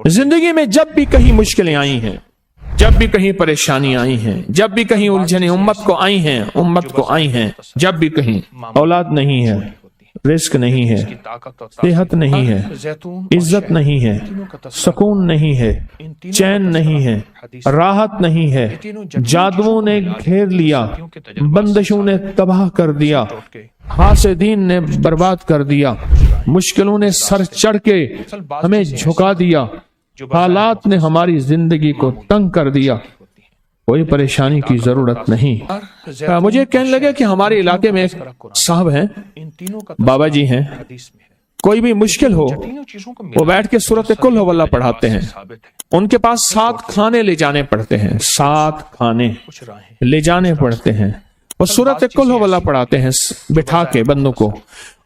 जिंदगी में जब भी कहीं मुश्किलें आई हैं, जब भी कहीं परेशानी आई हैं, जब भी कहीं उलझने उम्मत को आई हैं, जब भी कहीं औलाद नहीं है, रिस्क नहीं है, सेहत नहीं है, इज्जत नहीं है, सुकून नहीं है, चैन नहीं है, राहत नहीं है, जादुओं ने घेर लिया, बंदिशों ने तबाह कर दिया, हासिदीन ने बर्बाद कर दिया, मुश्किलों ने सर चढ़ के हमें झुका दिया, हालात ने हमारी जिंदगी को तंग कर दिया। कोई परेशानी की जरूरत नहीं। मुझे कहने लगे कि हमारे इलाके में एक साहब हैं, बाबा जी हैं, कोई भी मुश्किल हो वो बैठ के सूरत कुल हुवल्लाह पढ़ाते हैं। उनके पास 7 खाने ले जाने पड़ते हैं, 7 खाने ले जाने पड़ते हैं। वो सूरत कुल हुवल्लाह पढ़ाते हैं बिठा के बंदों को,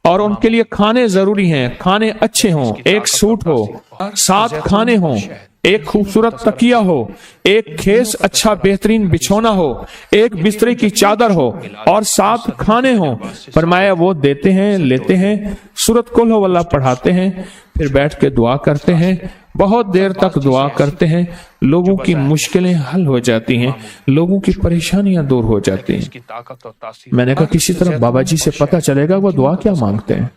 और उनके लिए खाने जरूरी हैं, खाने अच्छे हों, एक सूट हो, 7 खाने हों, एक खूबसूरत तकिया हो, एक खेस अच्छा बेहतरीन बिछौना हो, एक बिस्तरे की चादर हो और 7 खाने हो। फरमाया वो देते हैं, लेते हैं, सूरत कुल हुवल्लाह पढ़ाते हैं, फिर बैठ के दुआ करते हैं, बहुत देर तक दुआ करते हैं, लोगों की मुश्किलें हल हो जाती हैं, लोगों की परेशानियां दूर हो जाती हैं। मैंने कहा किसी तरह बाबा जी से पता चलेगा वो दुआ क्या मांगते हैं।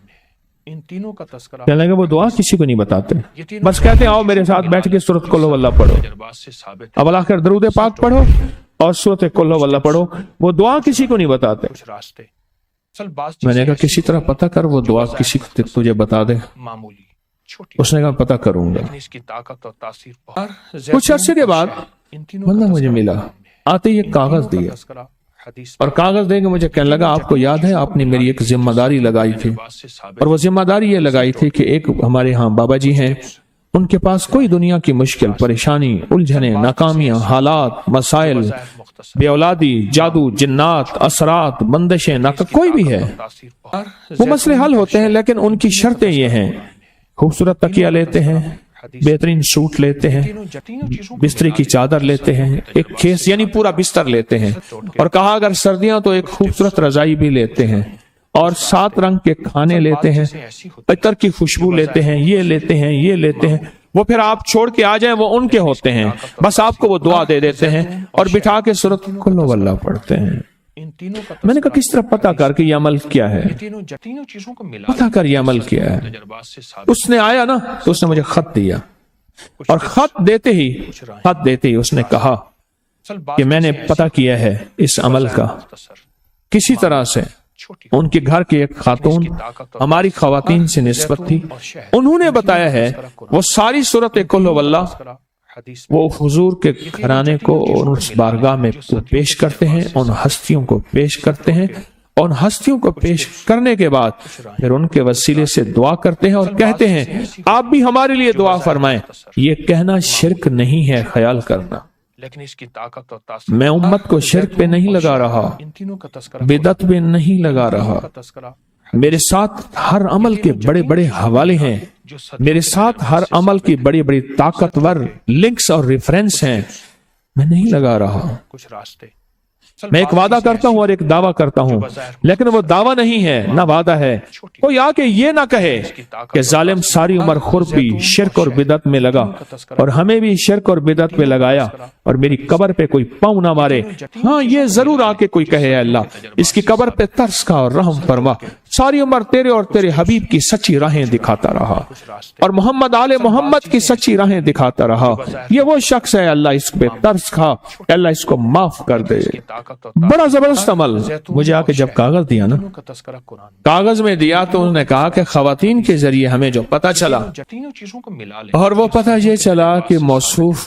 कहने लगे वो दुआ किसी को नहीं बताते, बस कहते हैं आओ मेरे साथ बैठ के सूरत कुल हुवल्लाह पढ़ो, अब आखिर दरूद पाक पढ़ो और सूरत कुल हुवल्लाह पढ़ो। वो दुआ किसी को नहीं बताते। मैंने कहा किसी तरह पता कर वो दुआ किसी को तुझे बता दे। उसने कहा पता करूंगा। कुछ अरसे के बाद बंदा मुझे मिला, आते ही एक कागज दिया और कागज देके मुझे कहने लगा आपको याद है आपने मेरी एक जिम्मेदारी लगाई थी, और वो जिम्मेदारी ये लगाई थी कि एक हमारे यहाँ बाबा जी हैं, उनके पास कोई दुनिया की मुश्किल परेशानी उलझने नाकामियां हालात मसाइल बे औलादी जादू जिन्नात असरात बंदिशें नाक कोई भी है वो मसले हल होते हैं, लेकिन उनकी शर्तें ये हैं खूबसूरत तकिया लेते हैं, बेहतरीन सूट लेते हैं, बिस्तरे की चादर लेते हैं, एक खेस यानी पूरा बिस्तर लेते हैं, और कहा अगर सर्दियां तो एक खूबसूरत रजाई भी लेते हैं, और 7 रंग के खाने लेते हैं, इतर की खुशबू लेते हैं, ये लेते हैं, ये लेते हैं। वो फिर आप छोड़ के आ जाएं वो उनके होते हैं, बस आपको वो दुआ दे देते हैं और बिठा के सूरत कुल हुवल्लाह पढ़ते हैं। मैंने कहा किस तरह पता कर कि ये अमल क्या है, पता कर ये अमल क्या है। उसने आया ना तो उसने मुझे खत दिया, और खत देते ही उसने कहा कि मैंने पता किया है इस अमल का। किसी तरह से उनके घर की एक खातून हमारी खवातीन से निस्बत थी, उन्होंने बताया है वो सारी सूरत कुल हुवल्लाह वो हुजूर के घराने को और उस बारगाह में पेश करते हैं, उन हस्तियों को पेश करते हैं, उन हस्तियों को पेश करने के बाद फिर उनके वसीले से दुआ करते हैं और कहते हैं आप भी हमारे लिए दुआ फरमाएं। ये कहना शिरक नहीं है, ख्याल करना। मैं उम्मत को शिरक पे नहीं लगा रहा, बिदअत पे नहीं लगा रहा। मेरे साथ हर अमल के बड़े बड़े हवाले हैं, मेरे साथ हर अमल की बड़ी बड़ी ताकतवर लिंक्स और रेफरेंस हैं। मैं नहीं लगा रहा। मैं एक वादा करता हूं और एक दावा करता हूं, लेकिन वो दावा नहीं है ना वादा है। कोई आके ये ना कहे कि जालिम सारी उम्र खुरपी शिरक और बिदअत में लगा और हमें भी शिरक और बिदअत पे लगाया और मेरी कब्र पे कोई पांव ना मारे। हाँ ये जरूर आके कोई कहे अल्लाह इसकी कब्र पे तरस खा और रहम फरमा, सारी उम्र तेरे और तेरे हबीब की सच्ची राहें दिखाता रहा और मोहम्मद आले मोहम्मद की सच्ची राहें दिखाता रहा। ये वो शख्स है, अल्लाह इस पे तरस खा, अल्लाह इसको माफ कर दे। बड़ा जबरदस्त अमल। मुझे आके जब कागज दिया ना, कागज में दिया तो उन्होंने कहा कि खवातीन के जरिए हमें जो पता चला, और वो पता ये चला कि मौसूफ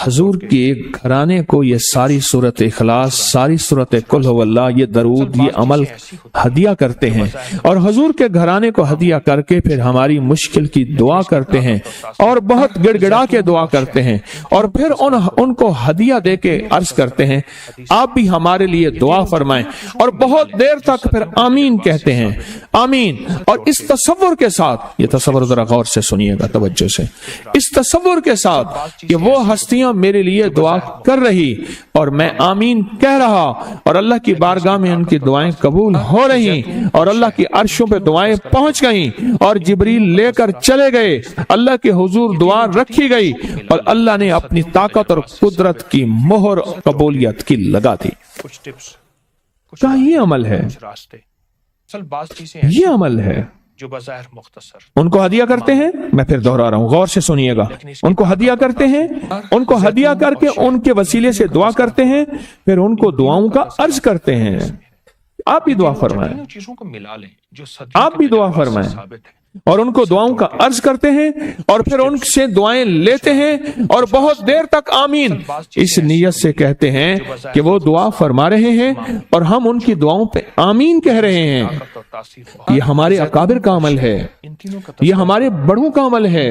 हजूर के घराने को ये सारी सूरत इखलास, सारी सूरत कुल हुवल्लाह, ये दरूद, ये अमल हदिया करते हैं और हजूर के घराने को हदिया करके फिर हमारी मुश्किल की दुआ करते हैं और बहुत गिड़गिड़ा के दुआ करते हैं और फिर उनको हदिया दे के अर्ज करते हैं आप آپ بھی ہمارے لیے دعا فرمائیں۔ اور بہت دیر تک پھر آمین کہتے ہیں، آمین۔ اور اس تصور کے ساتھ، یہ تصور ذرا غور سے سنیے گا توجہ سے، اس تصور کے ساتھ کہ وہ ہستیاں میرے لیے دعا کر رہی اور میں آمین کہہ رہا، اور اللہ کی بارگاہ میں ان کی دعائیں قبول ہو رہی، اور اللہ کی عرشوں پہ دعائیں پہنچ گئیں، اور جبریل لے کر چلے گئے، اللہ کے حضور دعا رکھی گئی، اور اللہ نے اپنی طاقت اور قدرت کی مہر قبولیت کی لگا دی۔ کیا یہ عمل ہے؟ یہ عمل ہے جو بظاہر مختصر ان کو ہدیہ کرتے ہیں۔ میں پھر دہرا رہا ہوں، غور سے سنیے گا۔ ان کو ہدیہ کرتے ہیں، ان کو ہدیہ کر کے ان کے وسیلے سے دعا کرتے ہیں، پھر ان کو دعاؤں کا عرض کرتے ہیں۔ آپ بھی دعا فرمائیں، چیزوں کو ملا لیں جو آپ بھی دعا فرمائیں، اور ان کو دعاؤں کا عرض کرتے ہیں، اور پھر ان سے دعائیں لیتے ہیں، اور بہت دیر تک آمین اس نیت سے کہتے ہیں کہ وہ دعا فرما رہے ہیں اور ہم ان کی دعاؤں پہ آمین کہہ رہے ہیں۔ یہ ہمارے اکابر کا عمل ہے، یہ ہمارے بڑوں کا عمل ہے،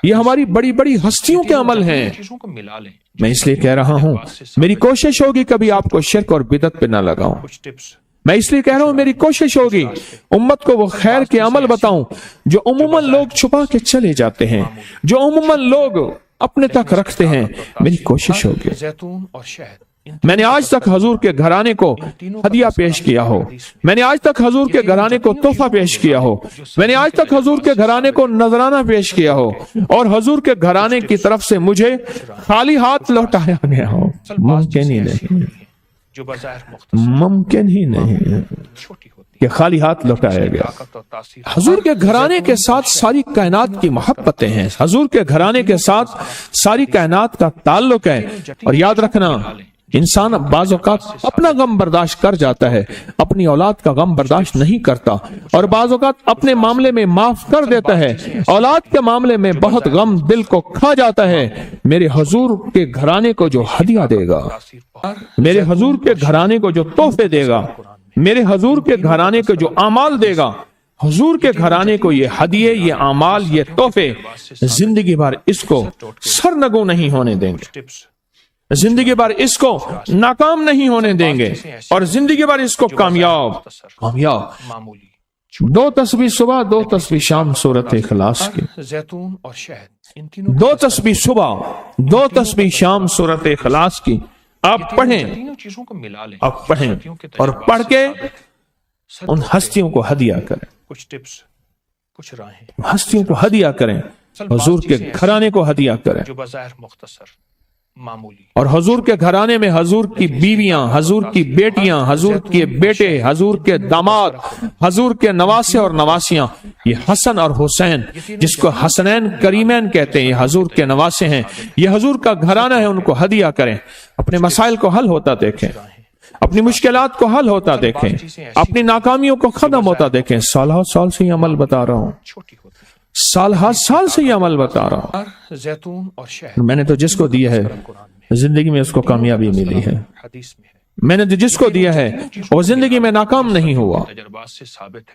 یہ ہماری بڑی بڑی ہستیوں کے عمل ہیں۔ چیزوں کو ملا لیں۔ میں اس لیے کہہ رہا ہوں، میری کوشش ہوگی کبھی آپ کو شرک اور بدعت پہ نہ لگاؤں۔ کچھ ٹپس میں اس لیے کہہ رہا ہوں، میری کوشش ہوگی امت کو وہ خیر کے عمل بتاؤں جو عموماً لوگ چھپا کے چلے جاتے ہیں، جو عموماً لوگ اپنے تک رکھتے ہیں۔ میری کوشش ہوگی زیتون اور شہد میں نے آج تک حضور کے گھرانے کو ہدیہ پیش کیا ہو، میں نے آج تک حضور کے گھرانے کو تحفہ پیش کیا ہو، میں نے آج تک حضور کے گھرانے کو نذرانہ پیش کیا ہو، اور حضور کے گھرانے کی طرف سے مجھے خالی ہاتھ لوٹایا گیا ہو۔ ممکن ہی نہیں، جو بظاہر مختصر ممکن ہی نہیں چھوٹی ہوتی کہ خالی ہاتھ لوٹایا گیا۔ طاقت اور تاثیر حضور کے گھرانے کے ساتھ ساری کائنات کی محبتیں ہیں، حضور کے گھرانے کے ساتھ ساری کائنات کا تعلق ہے۔ اور یاد رکھنا، انسان بعض اوقات اپنا غم برداشت کر جاتا ہے، اپنی اولاد کا غم برداشت نہیں کرتا، اور بعض اوقات اپنے معاملے میں معاف کر دیتا ہے، اولاد کے معاملے میں بہت غم دل کو کھا جاتا ہے۔ میرے حضور کے گھرانے کو جو ہدیہ دے گا، میرے حضور کے گھرانے کو جو تحفے دے گا، میرے حضور کے گھرانے کو جو اعمال دے گا، حضور کے گھرانے کو یہ ہدیے، یہ اعمال، یہ تحفے زندگی بھر اس کو سرنگوں نہیں ہونے دیں گے، ٹپس زندگی بھر اس کو ناکام نہیں ہونے دیں گے، اور زندگی بھر اس کو کامیاب معمولی 2 تسبیح صبح، 2 تسبیح شام سورۃ اخلاص کی، زیتون اور شہد ان تینوں 2 تسبیح صبح، 2 تسبیح شام سورۃ اخلاص کی آپ پڑھیں، تینوں چیزوں کو ملا لیں، آپ پڑھیں اور پڑھ کے ان ہستیوں کو ہدیہ کریں، کچھ ٹپس، کچھ راہیں ہستیوں کو ہدیہ کریں، حضور کے گھرانے کو ہدیہ کریں، جو بظاہر مختصر معمولی اور حضور کے گھرانے میں حضور کی بیویاں، حضور کی بیٹیاں، حضور کے بیٹے، حضور کے داماد، حضور کے نواسے اور نواسیاں، یہ حسن اور حسین جس کو حسنین کریمین کہتے ہیں، یہ حضور کے نواسے ہیں، یہ حضور کا گھرانہ ہے، ان کو ہدیہ کریں، اپنے مسائل کو حل ہوتا دیکھیں، اپنی مشکلات کو حل ہوتا دیکھیں، اپنی ناکامیوں کو ختم ہوتا دیکھیں۔ سال سے یہ عمل بتا رہا ہوں، چھوٹی ہوتی سال سے یہ عمل بتا رہا ہوں۔ زیتون اور شہد میں نے تو جس کو دیا ہے زندگی میں اس کو کامیابی ملی ہے، حدیث میں ہے، میں نے جس کو دیا ہے وہ زندگی میں ناکام نہیں ہوا، تجربات سے ثابت ہے،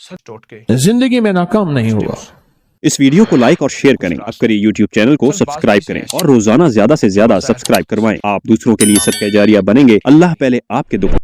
سچ ٹوٹ کے زندگی میں ناکام نہیں ہوا۔ اس ویڈیو کو لائک اور شیئر کریں، اب کری یوٹیوب چینل کو سبسکرائب کریں، اور روزانہ زیادہ سے زیادہ سبسکرائب کروائیں۔ آپ دوسروں کے لیے صدقہ جاریہ بنیں گے، اللہ پہلے آپ کے دکھ